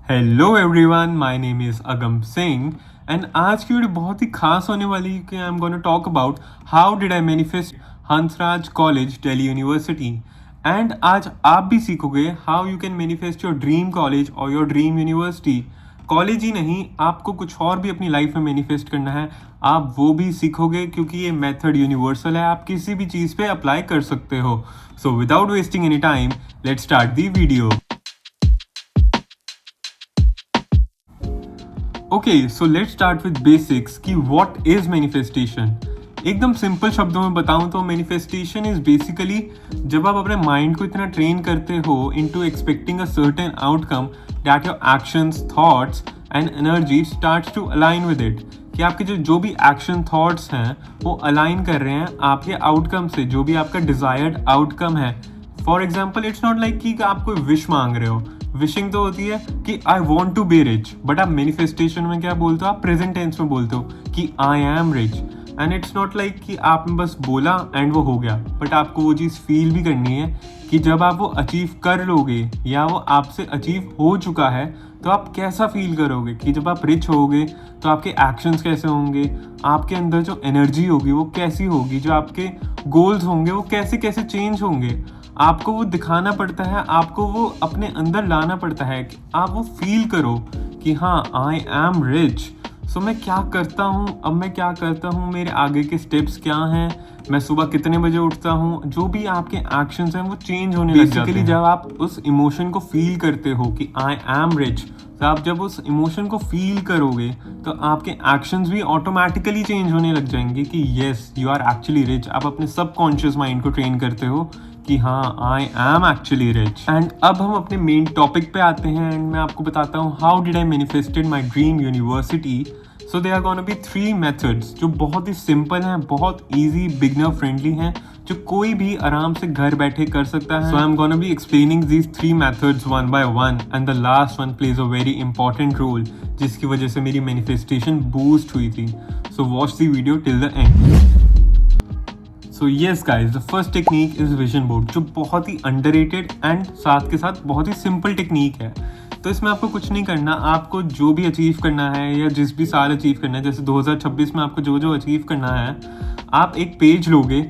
Hello everyone, my name is Agam Singh and आज की video बहुत ही खास होने वाली है कि आई am gonna talk about how did I manifest Hansraj college Delhi university. And आज आप भी सीखोगे how you can manifest your dream college और योर ड्रीम यूनिवर्सिटी। कॉलेज ही नहीं, आपको कुछ और भी अपनी लाइफ में मैनिफेस्ट करना है, आप वो भी सीखोगे क्योंकि ये मेथड यूनिवर्सल है, आप किसी भी चीज़ पे अप्लाई कर सकते हो। So without wasting any time, let's start the video. Okay, so let's start with basics कि व्हाट इज मैनिफेस्टेशन। एकदम सिंपल शब्दों में बताऊं तो मैनिफेस्टेशन इज बेसिकली जब आप अपने माइंड को इतना ट्रेन करते हो into expecting a certain outcome that your actions, thoughts and energy starts to align with it, कि आपके जो भी एक्शन थॉट्स हैं वो अलाइन कर रहे हैं आपके आउटकम से, जो भी आपका डिजायर्ड आउटकम है। For example, it's not like कि आप कोई विश मांग रहे हो। विशिंग तो होती है कि I want to be rich, but आप मैनिफेस्टेशन में क्या बोलते हो, आप प्रेजेंट टेंस में बोलते हो कि I am rich. And it's not like कि आपने बस बोला एंड वो हो गया, बट आपको वो चीज़ फील भी करनी है कि जब आप वो अचीव कर लोगे या वो आपसे अचीव हो चुका है तो आप कैसा फील करोगे, कि जब आप रिच होगे तो आपके एक्शंस कैसे होंगे, आपके अंदर जो एनर्जी होगी वो कैसी होगी, जो आपके गोल्स होंगे वो कैसे कैसे चेंज होंगे। आपको वो दिखाना पड़ता है, आपको वो अपने अंदर लाना पड़ता है कि आप वो फील करो कि हाँ, आई एम रिच। सो मैं क्या करता हूँ, अब मैं क्या करता हूँ, मेरे आगे के स्टेप्स क्या हैं, मैं सुबह कितने बजे उठता हूँ, जो भी आपके एक्शंस हैं वो चेंज होने लग जाते हैं। जब आप उस इमोशन को फील करते हो कि आई एम रिच, तो आप जब उस इमोशन को फील करोगे तो आपके एक्शंस भी ऑटोमेटिकली चेंज होने लग जाएंगे कि yes, you are actually rich. आप अपने सबकॉन्शियस माइंड को ट्रेन करते हो कि हाँ, I am actually rich. And अब हम अपने मेन टॉपिक पे आते हैं एंड मैं आपको बताता हूँ how did I manifested my dream university. So they are gonna be 3 methods जो बहुत ही सिंपल हैं, बहुत ईजी, बिगनर फ्रेंडली हैं, जो कोई भी आराम से घर बैठे कर सकता है। So I am gonna be explaining these 3 methods one by one and the last one plays a very important role, जिसकी वजह से मेरी मैनिफेस्टेशन बूस्ट हुई थी। So watch the video till the end. So yes guys, the first technique is vision board, जो बहुत ही underrated and साथ के साथ बहुत ही सिंपल टेक्निक है। तो इसमें आपको कुछ नहीं करना, आपको जो भी अचीव करना है या जिस भी साल अचीव करना है, जैसे 2026 में आपको जो जो अचीव करना है, आप एक पेज लोगे,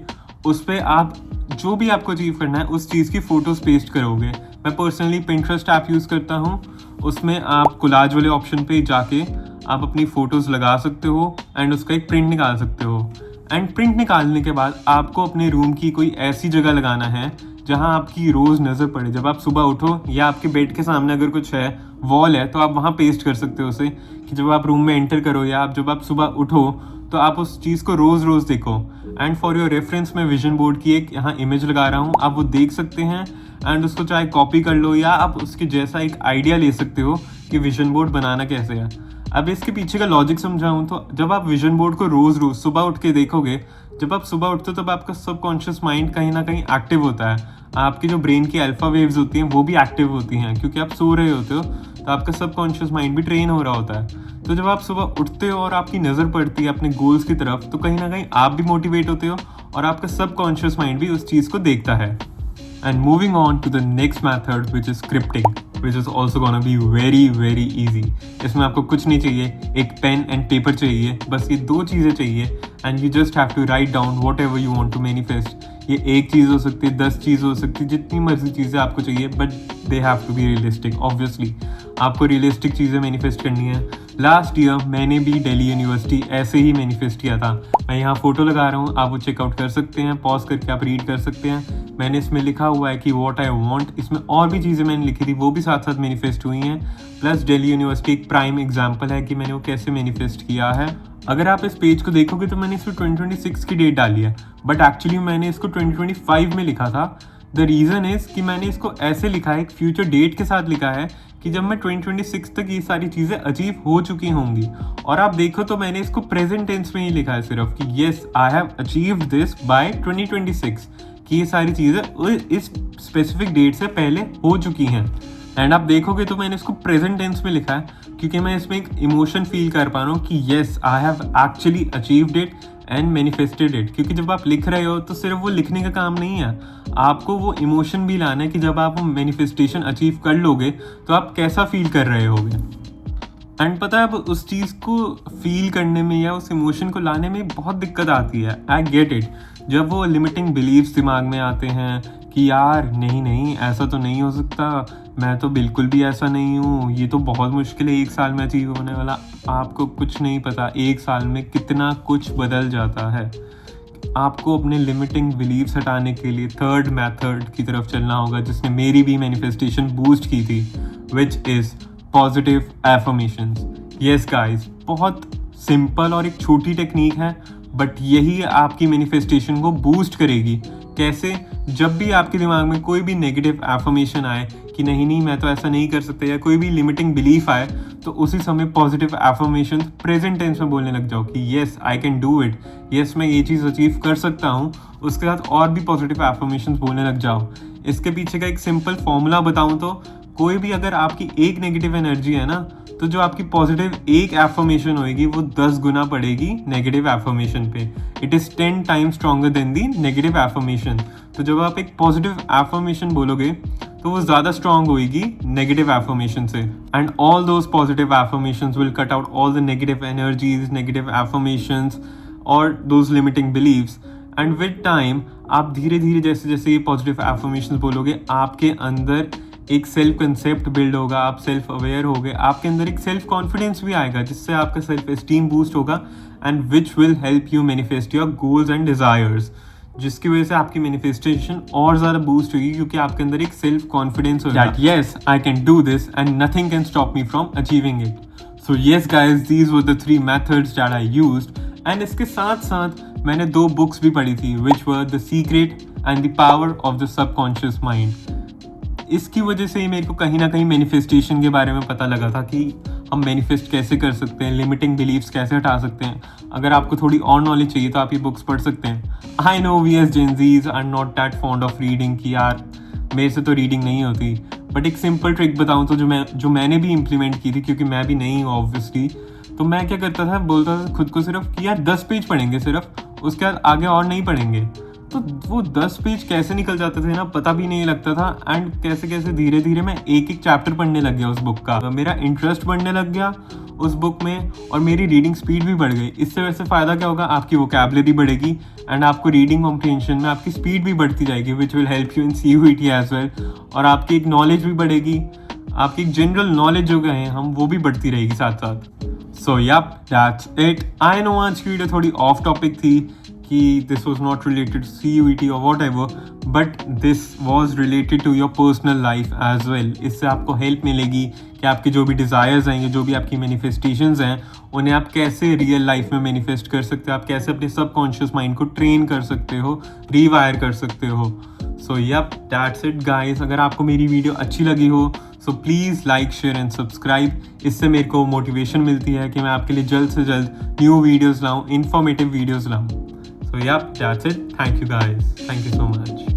उस पर आप जो भी आपको अचीव करना है उस चीज़ की फ़ोटोज़ पेस्ट करोगे। मैं पर्सनली पिंटरेस्ट ऐप यूज़ करता हूँ, उसमें आप कोलाज वाले ऑप्शन पे जाके आप अपनी फ़ोटोज़ लगा सकते हो एंड उसका एक प्रिंट निकाल सकते हो। एंड प्रिंट निकालने के बाद आपको अपने रूम की कोई ऐसी जगह लगाना है जहां आपकी रोज़ नज़र पड़े। जब आप सुबह उठो या आपके बेड के सामने अगर कुछ है, वॉल है, तो आप वहां पेस्ट कर सकते हो उसे, कि जब आप रूम में एंटर करो या जब आप सुबह उठो तो आप उस चीज़ को रोज़ रोज़ देखो। एंड फॉर योर रेफरेंस मैं विजन बोर्ड की एक यहाँ इमेज लगा रहा हूँ, आप वो देख सकते हैं एंड उसको चाहे कॉपी कर लो या आप उसके जैसा एक आइडिया ले सकते हो कि विजन बोर्ड बनाना कैसे है। अब इसके पीछे का लॉजिक समझाऊं तो जब आप विजन बोर्ड को रोज रोज सुबह उठ के देखोगे, जब आप सुबह उठते हो तब आपका सबकॉन्शियस माइंड कहीं ना कहीं एक्टिव होता है, आपकी जो ब्रेन की अल्फा वेव्स होती हैं वो भी एक्टिव होती हैं, क्योंकि आप सो रहे होते हो तो आपका सबकॉन्शियस माइंड भी ट्रेन हो रहा होता है। तो जब आप सुबह उठते हो और आपकी नज़र पड़ती है अपने गोल्स की तरफ, तो कहीं ना कहीं आप भी मोटिवेट होते हो और आपका सबकॉन्शियस माइंड भी उस चीज़ को देखता है। And moving on to the next method, which is scripting, which is also gonna be very easy. इसमें आपको कुछ नहीं चाहिए, एक पेन एंड पेपर चाहिए, बस ये 2 चीज़ें चाहिए and you just have to write down whatever you want to manifest. ये एक चीज़ हो सकती है, 10 चीज़ हो सकती है, जितनी मर्जी चीज़ें आपको चाहिए, but they have to be realistic. Obviously आपको रियलिस्टिक चीज़ें मैनिफेस्ट करनी है। लास्ट ईयर मैंने भी दिल्ली यूनिवर्सिटी ऐसे ही मैनिफेस्ट किया था। मैं यहाँ फ़ोटो लगा रहा हूँ, आप वो चेकआउट कर सकते हैं, पॉज करके आप रीड कर सकते हैं। मैंने इसमें लिखा हुआ है कि व्हाट आई वांट, इसमें और भी चीज़ें मैंने लिखी थी वो भी साथ साथ मैनिफेस्ट हुई हैं। प्लस दिल्ली यूनिवर्सिटी एक प्राइम एग्जांपल है कि मैंने वो कैसे मैनिफेस्ट किया है। अगर आप इस पेज को देखोगे तो मैंने इसमें 2026 की डेट डाली है, बट एक्चुअली मैंने इसको 2025 में लिखा था। द रीज़न इज़ कि मैंने इसको ऐसे लिखा है, एक फ्यूचर डेट के साथ लिखा है कि जब मैं 2026 तक ये सारी चीज़ें अचीव हो चुकी होंगी। और आप देखो तो मैंने इसको प्रेजेंट टेंस में ही लिखा है सिर्फ, कि yes, I have achieved this by 2026, कि ये सारी चीज़ें इस स्पेसिफिक डेट से पहले हो चुकी हैं। एंड आप देखोगे तो मैंने इसको प्रेजेंट टेंस में लिखा है क्योंकि मैं इसमें एक इमोशन फील कर पा रहा हूँ कि yes, I have actually achieved it and manifested it. क्योंकि जब आप लिख रहे हो तो सिर्फ वो लिखने का काम नहीं है, आपको वो इमोशन भी लाना है कि जब आप वो मैनिफेस्टेशन अचीव कर लोगे तो आप कैसा फील कर रहे होगे। एंड पता है, अब उस चीज़ को फील करने में या उस इमोशन को लाने में बहुत दिक्कत आती है। I get it. जब वो लिमिटिंग बिलीव्स दिमाग में आते हैं कि यार नहीं ऐसा तो नहीं हो सकता, मैं तो बिल्कुल भी ऐसा नहीं हूँ, ये तो बहुत मुश्किल है 1 साल में अचीव होने वाला। आपको कुछ नहीं पता 1 साल में कितना कुछ बदल जाता है। आपको अपने लिमिटिंग बिलीव्स हटाने के लिए थर्ड मेथड की तरफ चलना होगा, जिसने मेरी भी मैनिफेस्टेशन बूस्ट की थी, which is positive affirmations. Yes guys, बहुत सिंपल और एक छोटी टेक्निक है, बट यही आपकी मैनिफेस्टेशन को बूस्ट करेगी। कैसे? जब भी आपके दिमाग में कोई भी नेगेटिव एफर्मेशन आए कि नहीं मैं तो ऐसा नहीं कर सकता, या कोई भी लिमिटिंग बिलीफ आए, तो उसी समय पॉजिटिव एफर्मेशन प्रेजेंट टेंस में बोलने लग जाओ कि yes I can do it, yes मैं ये चीज़ अचीव कर सकता हूँ। उसके साथ और भी पॉजिटिव एफर्मेशन बोलने लग जाओ। इसके पीछे का एक सिंपल फॉर्मूला बताऊँ तो, कोई भी अगर आपकी एक नेगेटिव एनर्जी है ना, तो जो आपकी पॉजिटिव एक एफर्मेशन होएगी वो 10 गुना पड़ेगी नेगेटिव एफर्मेशन पे। It is 10 times stronger than the negative affirmation. तो जब आप एक पॉजिटिव एफर्मेशन बोलोगे तो वो ज़्यादा स्ट्रॉन्ग होएगी नेगेटिव एफर्मेशन से। And all those positive affirmations will cut out all the negative energies, negative affirmations और those limiting beliefs. And with time आप धीरे धीरे जैसे जैसे ये पॉजिटिव एफर्मेशंस बोलोगे, आपके अंदर एक सेल्फ कंसेप्ट बिल्ड होगा, आप सेल्फ अवेयर होगे, आपके अंदर एक सेल्फ कॉन्फिडेंस भी आएगा, जिससे आपका सेल्फ एस्टीम बूस्ट होगा, and which will help you manifest your goals and desires, जिसकी वजह से आपकी मैनिफेस्टेशन और ज़्यादा बूस्ट होगी, क्योंकि आपके अंदर एक सेल्फ कॉन्फिडेंस होगा that yes I can do this and nothing can stop me from achieving it. So yes guys, these were the 3 methods that I used. And इसके साथ साथ मैंने 2 बुक्स भी पढ़ी थी, which were the secret and the power of the subconscious mind. इसकी वजह से ही मेरे को कहीं ना कहीं मैनिफेस्टेशन के बारे में पता लगा था कि हम मैनिफेस्ट कैसे कर सकते हैं, लिमिटिंग बिलीव्स कैसे हटा सकते हैं। अगर आपको थोड़ी और नॉलेज चाहिए तो आप ये बुक्स पढ़ सकते हैं। I know we as Gen Zs are not that fond of reading कि यार मेरे से तो रीडिंग नहीं होती, बट एक सिंपल ट्रिक बताऊँ तो जो मैंने भी इम्प्लीमेंट की थी, क्योंकि मैं भी नहीं हूँ ऑब्वियसली, तो मैं क्या करता था, बोलता था खुद को सिर्फ कि यार 10 पेज पढ़ेंगे सिर्फ, उसके बाद आगे और नहीं पढ़ेंगे। तो वो 10 पेज कैसे निकल जाते थे ना, पता भी नहीं लगता था। एंड कैसे कैसे धीरे धीरे मैं एक चैप्टर पढ़ने लग गया उस बुक का, मेरा इंटरेस्ट बढ़ने लग गया उस बुक में, और मेरी रीडिंग स्पीड भी बढ़ गई। इससे वैसे फ़ायदा क्या होगा, आपकी वोकैबुलरी बढ़ेगी एंड आपको रीडिंग कॉम्प्रिहेंशन में आपकी स्पीड भी बढ़ती जाएगी, which will help you in CUET as well. और आपकी एक नॉलेज भी बढ़ेगी, आपकी एक जनरल नॉलेज जो गए हम वो भी बढ़ती रहेगी साथ साथ। So yup, that's it. I know आज की वीडियो थोड़ी ऑफ टॉपिक थी कि this was not related to CUET और whatever, but this was related to your personal life as well. इससे आपको हेल्प मिलेगी कि आपके जो भी डिज़ायर्स हैं, जो भी आपकी मैनिफेस्टेशंस हैं, उन्हें आप कैसे रियल लाइफ में मैनिफेस्ट कर सकते हो, आप कैसे अपने सबकॉन्शियस माइंड को ट्रेन कर सकते हो, रीवायर कर सकते हो। So yup, that's it guys. अगर आपको मेरी वीडियो अच्छी लगी हो so please like, share and subscribe. इससे मेरे को मोटिवेशन मिलती है कि मैं आपके लिए जल्द से जल्द न्यू वीडियोज़ लाऊँ, इन्फॉर्मेटिव वीडियोज़ लाऊँ। So yep, that's it. Thank you guys. Thank you so much.